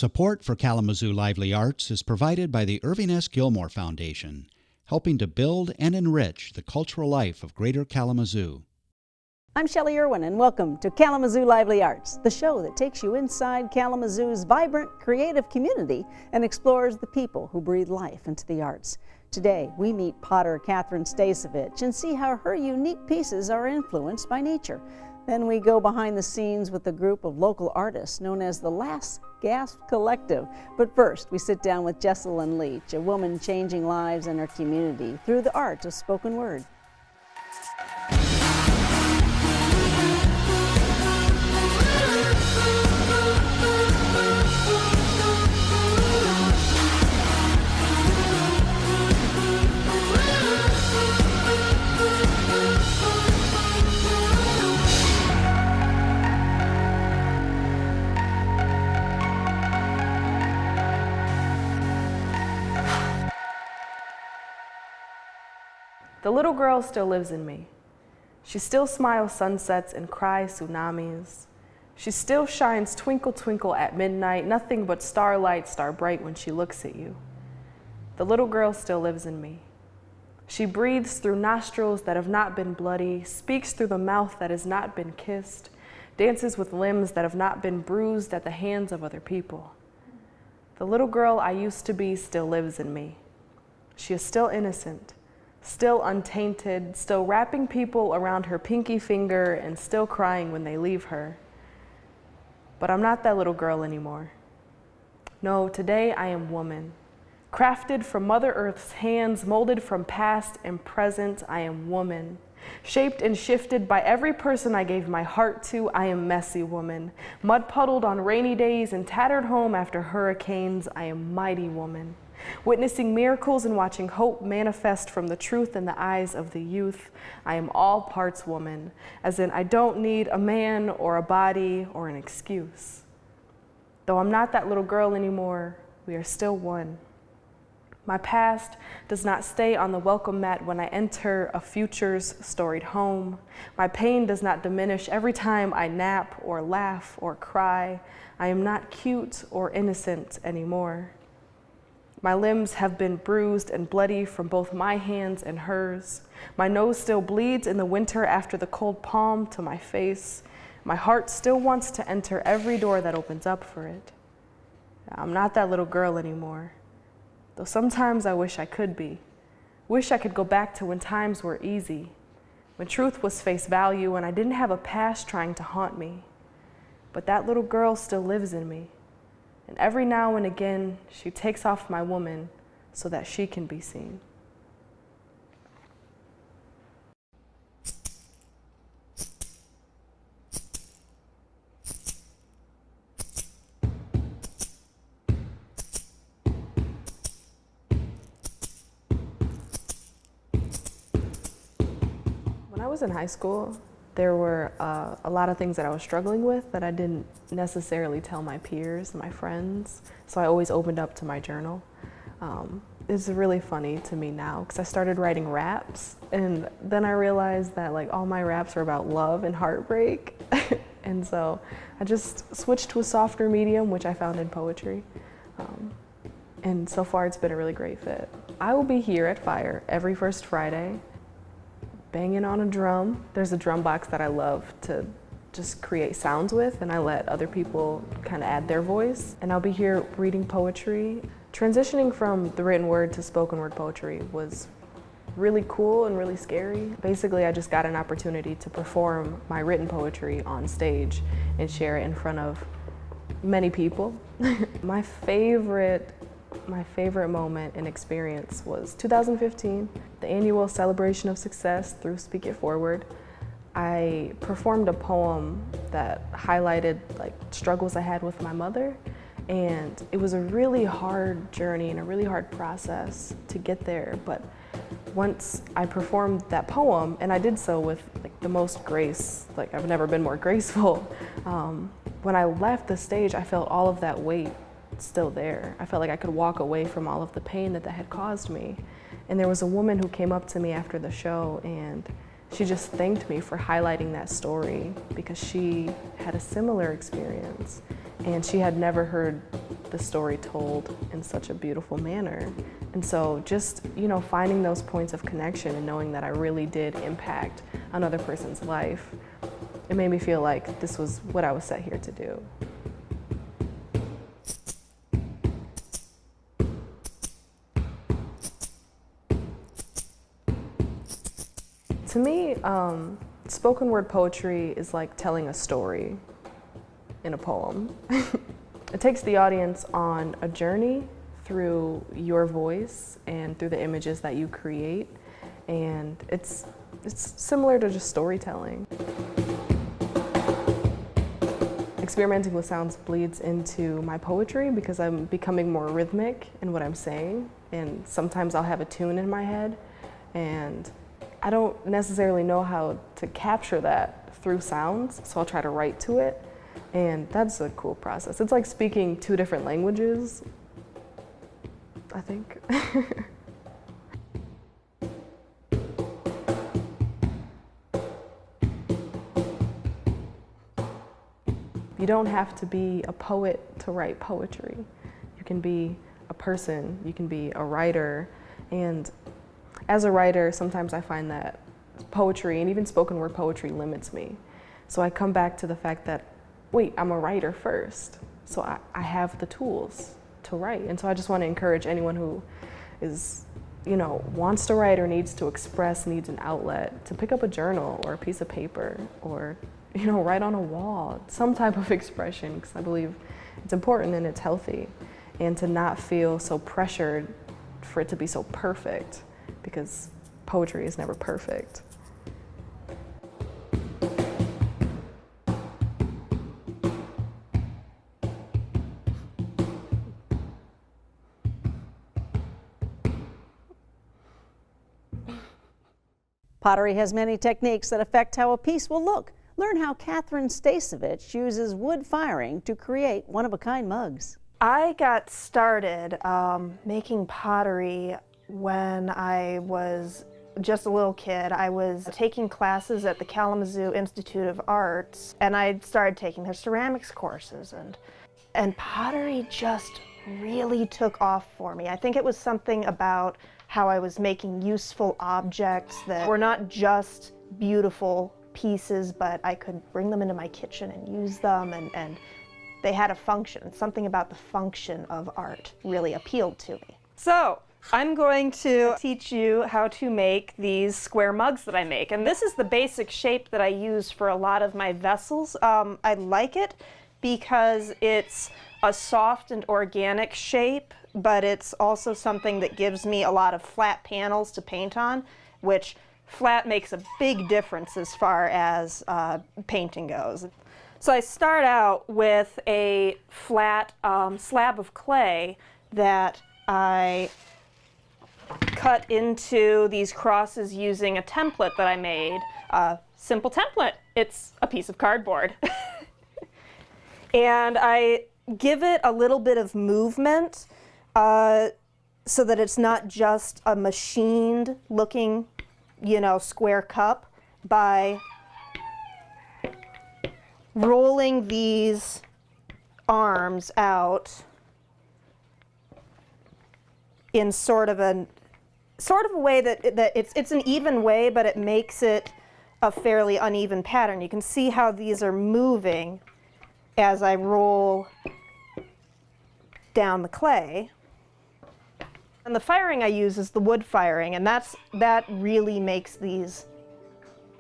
Support for Kalamazoo Lively Arts is provided by the Irving S. Gilmore Foundation, helping to build and enrich the cultural life of Greater Kalamazoo. I'm Shelley Irwin, and welcome to Kalamazoo Lively Arts, the show that takes you inside Kalamazoo's vibrant, creative community and explores the people who breathe life into the arts. Today, we meet potter Catherine Stasevich and see how her unique pieces are influenced by nature. Then we go behind the scenes with a group of local artists known as the Last Gasp Collective. But first, we sit down with Jessalyn Leach, a woman changing lives in her community through the art of spoken word. The little girl still lives in me. She still smiles sunsets and cries tsunamis. She still shines twinkle twinkle at midnight, nothing but starlight, star bright when she looks at you. The little girl still lives in me. She breathes through nostrils that have not been bloody, speaks through the mouth that has not been kissed, dances with limbs that have not been bruised at the hands of other people. The little girl I used to be still lives in me. She is still innocent, still untainted, still wrapping people around her pinky finger and still crying when they leave her. But I'm not that little girl anymore. No, today I am woman. Crafted from Mother Earth's hands, molded from past and present, I am woman. Shaped and shifted by every person I gave my heart to, I am messy woman. Mud puddled on rainy days and tattered home after hurricanes, I am mighty woman. Witnessing miracles and watching hope manifest from the truth in the eyes of the youth, I am all parts woman, as in I don't need a man or a body or an excuse. Though I'm not that little girl anymore, we are still one. My past does not stay on the welcome mat when I enter a future's storied home. My pain does not diminish every time I nap or laugh or cry. I am not cute or innocent anymore. My limbs have been bruised and bloody from both my hands and hers. My nose still bleeds in the winter after the cold palm to my face. My heart still wants to enter every door that opens up for it. I'm not that little girl anymore, though sometimes I wish I could be. Wish I could go back to when times were easy, when truth was face value and I didn't have a past trying to haunt me. But that little girl still lives in me. And every now and again, she takes off my woman so that she can be seen. When I was in high school, there were a lot of things that I was struggling with that I didn't necessarily tell my peers, my friends, so I always opened up to my journal. It's really funny to me now because I started writing raps, and then I realized that like all my raps are about love and heartbreak, and so I just switched to a softer medium, which I found in poetry, and so far it's been a really great fit. I will be here at Fire every first Friday, banging on a drum. There's a drum box that I love to just create sounds with, and I let other people kind of add their voice. And I'll be here reading poetry. Transitioning from the written word to spoken word poetry was really cool and really scary. Basically, I just got an opportunity to perform my written poetry on stage and share it in front of many people. My favorite moment and experience was 2015, the annual celebration of success through Speak It Forward. I performed a poem that highlighted like struggles I had with my mother, and it was a really hard journey and a really hard process to get there. But once I performed that poem, and I did so with like the most grace, like I've never been more graceful, when I left the stage, I felt all of that weight still there. I felt like I could walk away from all of the pain that had caused me. And there was a woman who came up to me after the show, and she just thanked me for highlighting that story because she had a similar experience and she had never heard the story told in such a beautiful manner. And so just, finding those points of connection and knowing that I really did impact another person's life, it made me feel like this was what I was set here to do. To me, spoken word poetry is like telling a story in a poem. It takes the audience on a journey through your voice and through the images that you create, and it's similar to just storytelling. Experimenting with sounds bleeds into my poetry because I'm becoming more rhythmic in what I'm saying, and sometimes I'll have a tune in my head, and I don't necessarily know how to capture that through sounds, so I'll try to write to it, and that's a cool process. It's like speaking two different languages, I think. You don't have to be a poet to write poetry. You can be a person, you can be a writer, and as a writer, sometimes I find that poetry and even spoken word poetry limits me. So I come back to the fact that, wait, I'm a writer first. So I have the tools to write. And so I just want to encourage anyone who is, wants to write or needs to express, needs an outlet, to pick up a journal or a piece of paper or, write on a wall, some type of expression, because I believe it's important and it's healthy. And to not feel so pressured for it to be so perfect, because poetry is never perfect. Pottery has many techniques that affect how a piece will look. Learn how Catherine Stasevich uses wood firing to create one-of-a-kind mugs. I got started making pottery when I was just a little kid. I was taking classes at the Kalamazoo Institute of Arts, and I started taking their ceramics courses, and pottery just really took off for me. I think it was something about how I was making useful objects that were not just beautiful pieces, but I could bring them into my kitchen and use them, and they had a function. Something about the function of art really appealed to me. So I'm going to teach you how to make these square mugs that I make. And this is the basic shape that I use for a lot of my vessels. I like it because it's a soft and organic shape, but it's also something that gives me a lot of flat panels to paint on, which flat makes a big difference as far as painting goes. So I start out with a flat slab of clay that I cut into these crosses using a template that I made. A simple template. It's a piece of cardboard. And I give it a little bit of movement so that it's not just a machined looking, square cup, by rolling these arms out in sort of a way that it's an even way, but it makes it a fairly uneven pattern. You can see how these are moving as I roll down the clay. And the firing I use is the wood firing, and that really makes these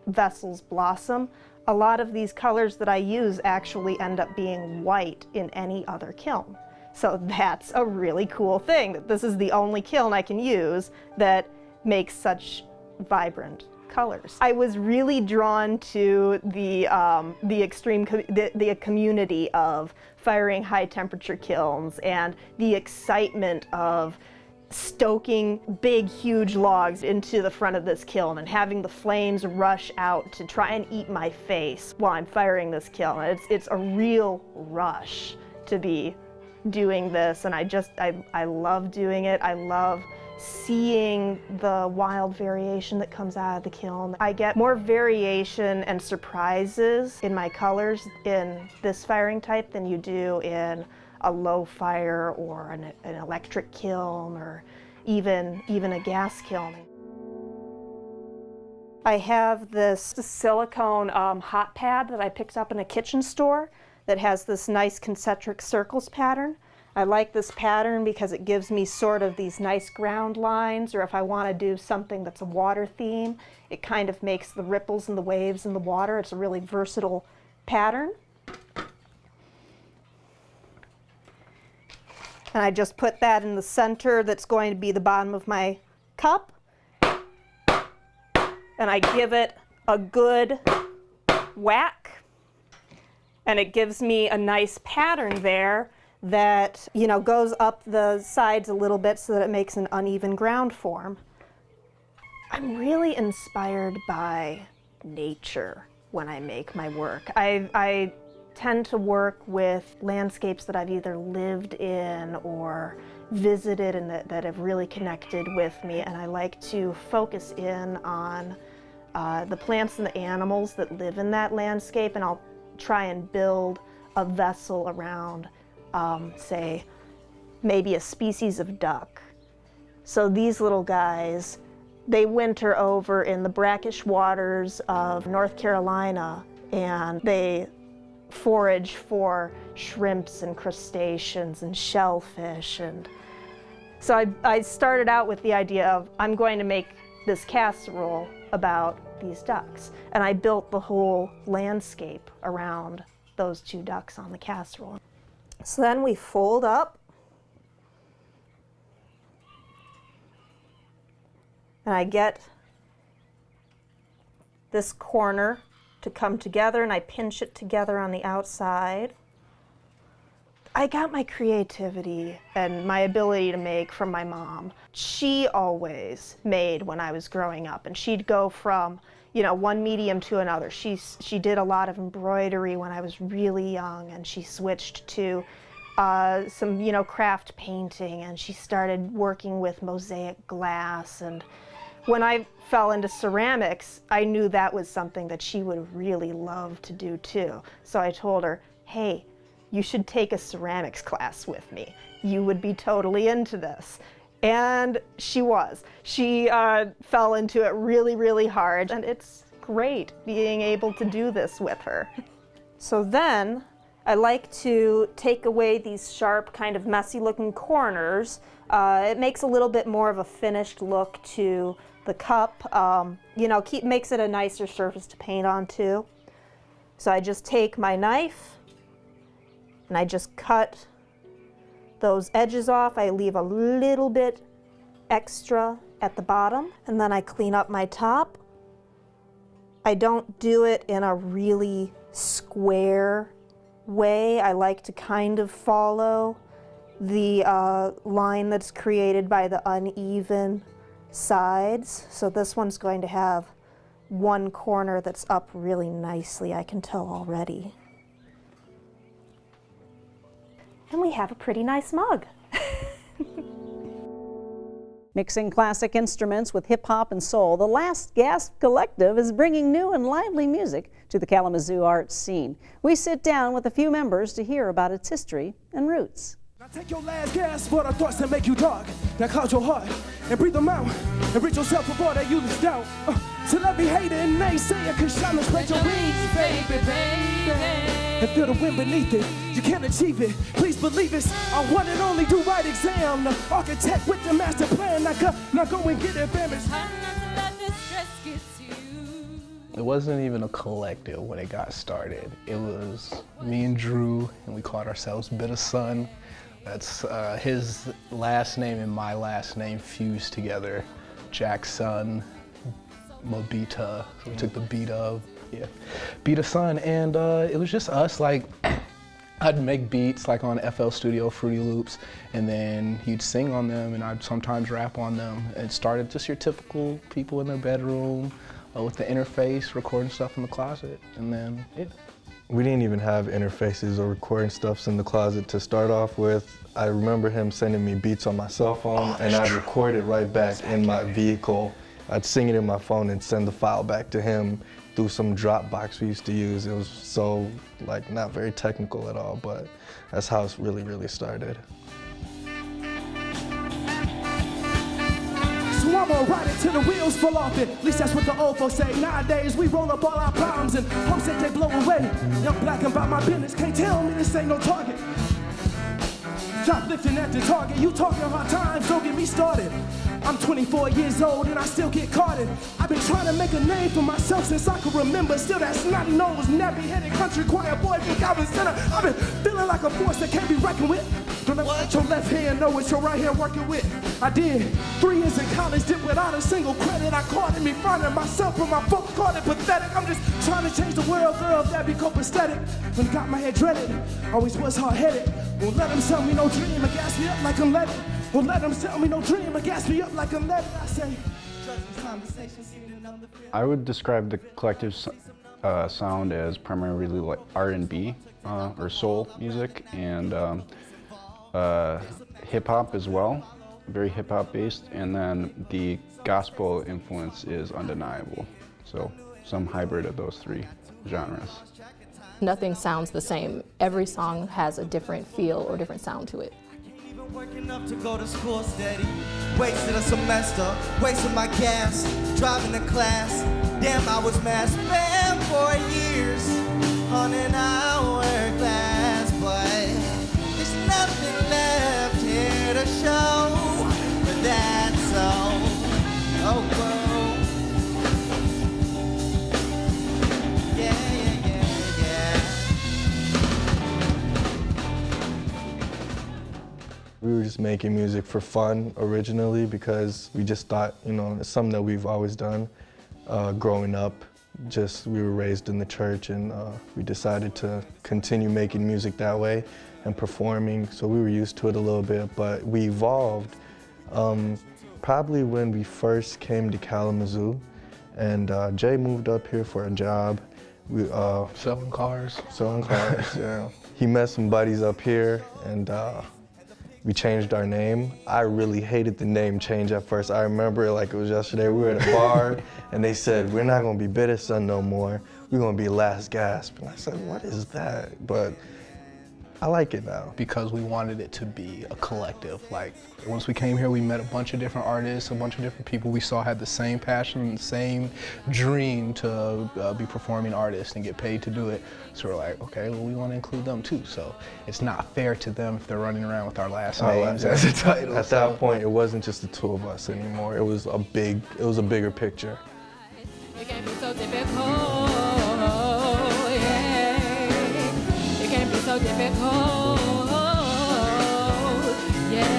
vessels blossom. A lot of these colors that I use actually end up being white in any other kiln. So that's a really cool thing, that this is the only kiln I can use that makes such vibrant colors. I was really drawn to the community of firing high temperature kilns and the excitement of stoking big, huge logs into the front of this kiln and having the flames rush out to try and eat my face while I'm firing this kiln. It's a real rush to be doing this, and I love doing it. I love seeing the wild variation that comes out of the kiln. I get more variation and surprises in my colors in this firing type than you do in a low fire or an electric kiln or even a gas kiln. I have this silicone hot pad that I picked up in a kitchen store that has this nice concentric circles pattern. I like this pattern because it gives me sort of these nice ground lines, or if I want to do something that's a water theme, it kind of makes the ripples and the waves in the water. It's a really versatile pattern. And I just put that in the center that's going to be the bottom of my cup. And I give it a good whack. And it gives me a nice pattern there that, you know, goes up the sides a little bit so that it makes an uneven ground form. I'm really inspired by nature when I make my work. I tend to work with landscapes that I've either lived in or visited and that have really connected with me, and I like to focus in on the plants and the animals that live in that landscape, and I'll try and build a vessel around, say, maybe a species of duck. So these little guys, they winter over in the brackish waters of North Carolina, and they forage for shrimps and crustaceans and shellfish. And so I started out with the idea of, I'm going to make this casserole about these ducks. And I built the whole landscape around those two ducks on the casserole. So then we fold up. And I get this corner to come together, and I pinch it together on the outside. I got my creativity and my ability to make from my mom. She always made when I was growing up, and she'd go from, you know, one medium to another. She did a lot of embroidery when I was really young, and she switched to some, you know, craft painting, and she started working with mosaic glass. And when I fell into ceramics, I knew that was something that she would really love to do too. So I told her, hey, you should take a ceramics class with me. You would be totally into this. And she was. She fell into it really, really hard, and it's great being able to do this with her. So then I like to take away these sharp, kind of messy looking corners. It makes a little bit more of a finished look to the cup, you know, makes it a nicer surface to paint on too. So I just take my knife and I just cut those edges off. I leave a little bit extra at the bottom, and then I clean up my top. I don't do it in a really square way. I like to kind of follow the line that's created by the uneven sides. So this one's going to have one corner that's up really nicely, I can tell already. And we have a pretty nice mug. Mixing classic instruments with hip-hop and soul, the Last Gasp Collective is bringing new and lively music to the Kalamazoo arts scene. We sit down with a few members to hear about its history and roots. Now take your last gasp for the thoughts that make you dark, that cloud your heart, and breathe them out, and reach yourself before they use doubt. So let me hate it and naysayer, cause shine and spread your wings, baby. And feel the wind beneath it, you can achieve it. Please believe it's our one and only do right exam. The architect with the master plan, now go and get advantage. It wasn't even a collective when it got started. It was me and Drew, and we called ourselves Bit of Sun. That's his last name and my last name fused together. Jackson, Mobita, so we took the beat of, yeah, Beat of Sun, and it was just us, like, I'd make beats like on FL Studio, Fruity Loops, and then he'd sing on them, and I'd sometimes rap on them. It started just your typical people in their bedroom with the interface, recording stuff in the closet, and then, yeah. We didn't even have interfaces or recording stuffs in the closet to start off with. I remember him sending me beats on my cell phone, and I'd record it right back in my vehicle. I'd sing it in my phone and send the file back to him, through some Dropbox we used to use. It was so, like, not very technical at all, but that's how it really started. So I'm gonna ride it till the wheels fall off it. At least that's what the old folks say. Nowadays we roll up all our problems and hopes that they blow away. Young black and about my business, can't tell me this ain't no target. Stop lifting at the target. You talking hard times, don't get me started. I'm 24 years old and I still get caught in. I've been trying to make a name for myself since I can remember. Still that snotty-nosed, nappy-headed country choir boy from Calvin Center. I've been feeling like a force that can't be reckoned with. Don't ever let your left hand know what your right hand working with. I did 3 years in college, did without a single credit. I caught in me finding myself, but my folks called it pathetic. I'm just trying to change the world, girl, that be copacetic. When got my head dreaded, always was hard-headed. Won't let them sell me no dream or gas me up like I'm leaded. Won't let them sell me no dream or gas me up like I'm leaded. I say, I would describe the collective sound as primarily like R&B or soul music and hip-hop as well, very hip-hop based, and then the gospel influence is undeniable. So some hybrid of those three genres. Nothing sounds the same. Every song has a different feel or different sound to it. Working up to go to school steady, wasted a semester, wasting my gas, driving to class. Damn, I was mad, spent 4 years on an hourglass, but there's nothing left here to show, but that's all. Oh, whoa. Yeah. We were just making music for fun originally because we just thought, you know, it's something that we've always done growing up. We were raised in the church and we decided to continue making music that way and performing, so we were used to it a little bit, but we evolved probably when we first came to Kalamazoo, and Jay moved up here for a job. Selling cars. Yeah. He met some buddies up here and we changed our name. I really hated the name change at first. I remember it like it was yesterday. We were at a bar and they said, we're not gonna be Bitter Sun no more. We're gonna be Last Gasp. And I said, what is that? But I like it now. Because we wanted it to be a collective. Like, once we came here, we met a bunch of different artists, a bunch of different people we saw had the same passion, the same dream to be performing artists and get paid to do it. So we're like, okay, well, we want to include them too. So it's not fair to them if they're running around with our last names as a title. At that point, it wasn't just the two of us anymore. It was a bigger picture. It can't be so difficult, yeah. It can't be so difficult, yeah.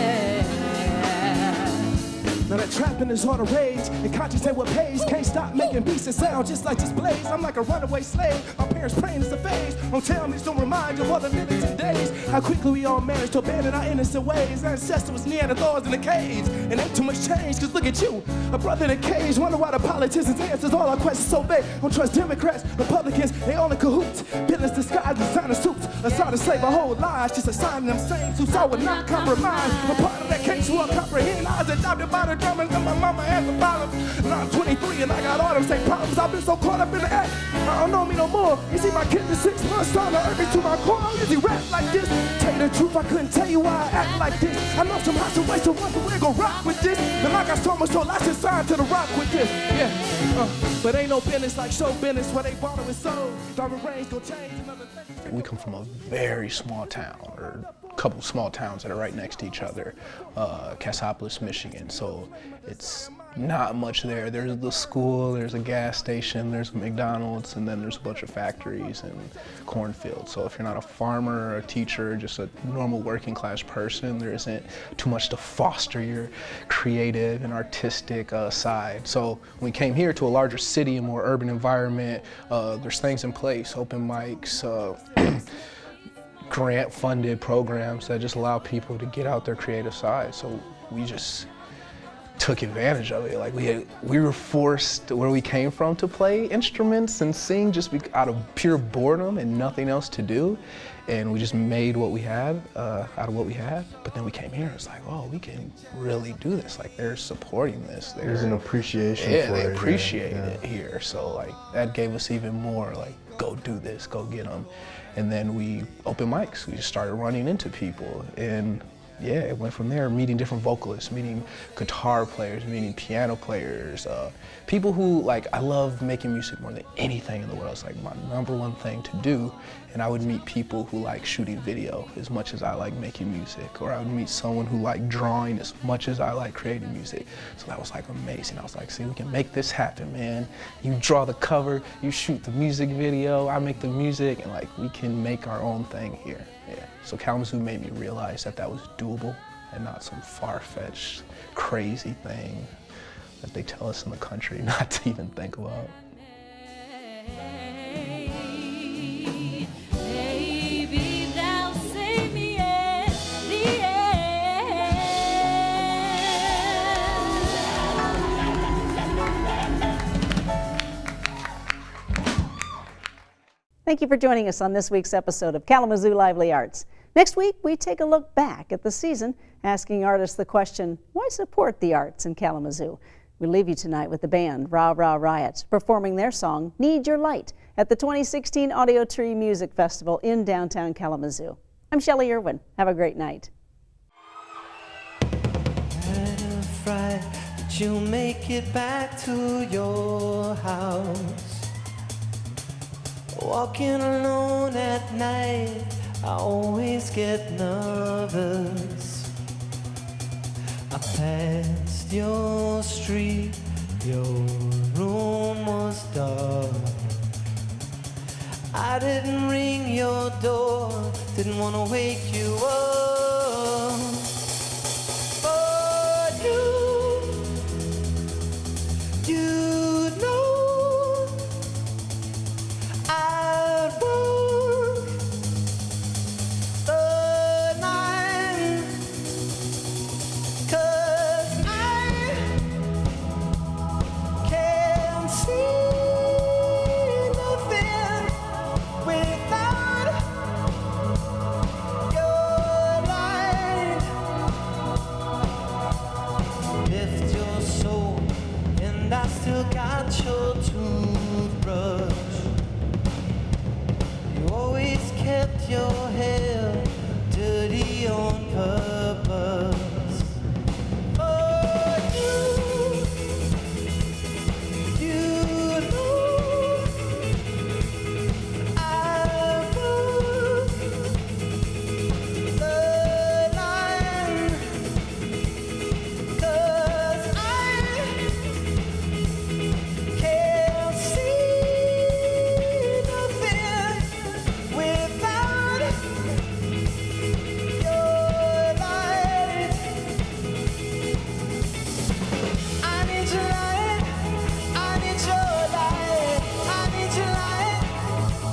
Now that trapping is all the rage, and conscious ain't what pays. Can't stop making beats that sound just like this blaze. I'm like a runaway slave, my parents praying it's a phase. Don't tell me, don't remind you of all the minutes and days. How quickly we all managed to abandon our innocent ways. Ancestors was Neanderthals in the caves, and ain't too much change, cause look at you, a brother in a cage. Wonder why the politicians answers all our questions so vague. Don't trust Democrats, Republicans, they all in cahoots. Villains disguised designer suits, assigned to slave our whole lives, just assigning them same suits. I would not compromise. A part of that case will comprehend. I was adopted by the drummers and my mama had the problems. And I'm 23 and I got all them same problems. I've been so caught up in the act, I don't know me no more. You see my kid in 6 months trying to hurt me to my core. Is he rap like this? Tell you the truth, I couldn't tell you why I act like this. I know some hot ways to wonder we're gonna rock with this. And I got so much soul, I should sign to the rock with this. Yeah, but ain't no business like show business where they borrow and sold. Diamond range gon' change another thing. We come from a very small town, or a couple small towns that are right next to each other, Cassopolis, Michigan. So it's not much there. There's the school, there's a gas station, there's a McDonald's, and then there's a bunch of factories and cornfields. So if you're not a farmer or a teacher, just a normal working class person, there isn't too much to foster your creative and artistic side. So when we came here to a larger city, a more urban environment, there's things in place, open mics, grant-funded programs that just allow people to get out their creative side. So we just took advantage of it. Like we were forced where we came from to play instruments and sing just out of pure boredom and nothing else to do. And we just made what we had out of what we had. But then we came here, it's like, oh, we can really do this. Like they're supporting this. There's an appreciation for it. Yeah, they appreciate it here. So like that gave us even more like, go do this, go get them. And then we open mics. We just started running into people. And yeah, it went from there, meeting different vocalists, meeting guitar players, meeting piano players, people who, like, I love making music more than anything in the world. It's like my #1 thing to do. And I would meet people who like shooting video as much as I like making music, or I would meet someone who liked drawing as much as I like creating music. So that was like amazing. I was like, see, we can make this happen, man. You draw the cover, you shoot the music video, I make the music, and like we can make our own thing here. Yeah. So Kalamazoo made me realize that that was doable and not some far-fetched, crazy thing that they tell us in the country not to even think about. Thank you for joining us on this week's episode of Kalamazoo Lively Arts. Next week, we take a look back at the season, asking artists the question, why support the arts in Kalamazoo? We leave you tonight with the band Rah Rah Riot performing their song, Need Your Light, at the 2016 Audio Tree Music Festival in downtown Kalamazoo. I'm Shelley Irwin. Have a great night. Afraid that you'll make it back to your house. Walking alone at night, I always get nervous. I passed your street, your room was dark. I didn't ring your door, didn't want to wake you up. But you know I'd walk the line, 'cause I can't see nothing without your light. Lift your soul, and I still got your toothbrush. You always kept your hair dirty on purpose. Oh, you know I walk the line, 'cause I can't see nothing without your light. I need your light, I need your light, I need your light,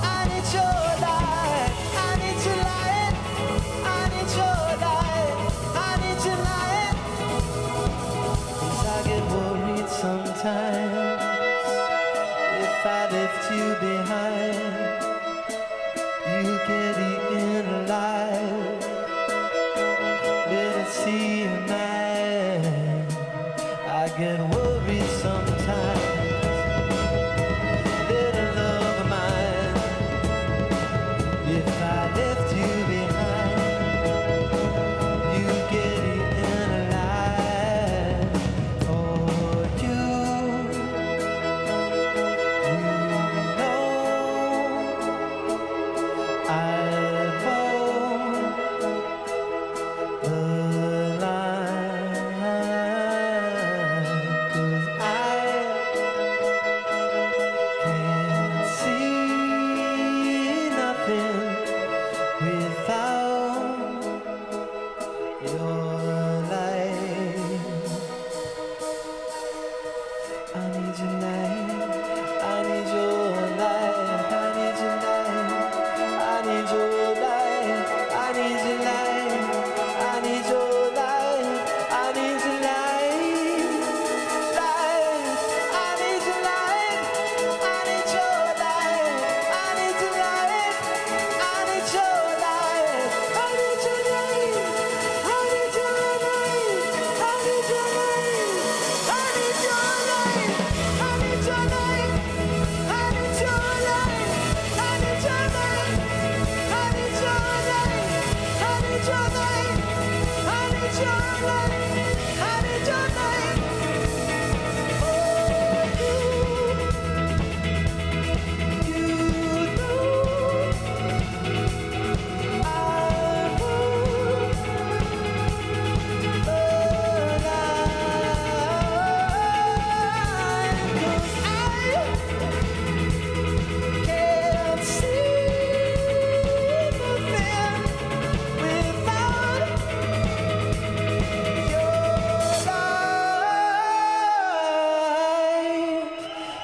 I need your light, I need your light, I need your light, I need your light. 'Cause I get worried sometimes if I left you behind, you get eaten alive. Better see you now. I get worried sometimes. Little love of mine, if I left you behind, you get eaten alive. For you know I walk the line, 'cause I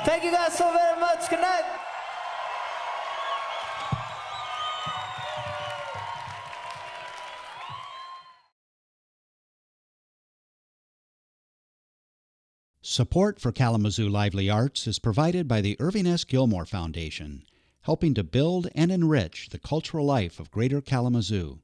Thank you guys so very much. Good night. Support for Kalamazoo Lively Arts is provided by the Irving S. Gilmore Foundation, helping to build and enrich the cultural life of Greater Kalamazoo.